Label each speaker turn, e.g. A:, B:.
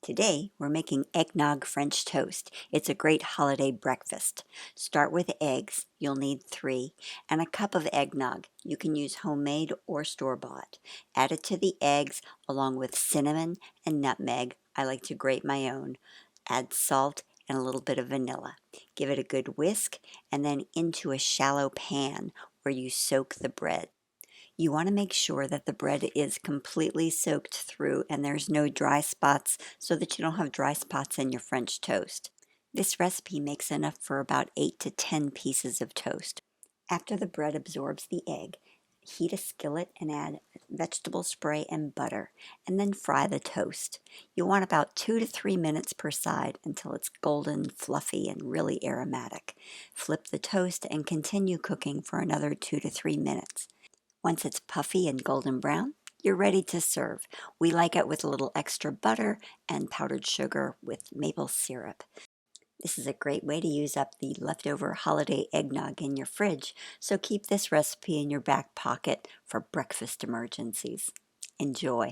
A: Today, we're making eggnog French toast. It's a great holiday breakfast. Start with eggs. You'll need 3, and a cup of eggnog. You can use homemade or store-bought. Add it to the eggs along with cinnamon and nutmeg. I like to grate my own. Add salt and a little bit of vanilla. Give it a good whisk and then into a shallow pan where you soak the bread. You want to make sure that the bread is completely soaked through and there's no dry spots so that you don't have dry spots in your French toast. This recipe makes enough for about 8 to 10 pieces of toast. After the bread absorbs the egg, heat a skillet and add vegetable spray and butter, and then fry the toast. You want about 2 to 3 minutes per side until it's golden, fluffy, and really aromatic. Flip the toast and continue cooking for another 2 to 3 minutes. Once it's puffy and golden brown, you're ready to serve. We like it with a little extra butter and powdered sugar with maple syrup. This is a great way to use up the leftover holiday eggnog in your fridge, so keep this recipe in your back pocket for breakfast emergencies. Enjoy!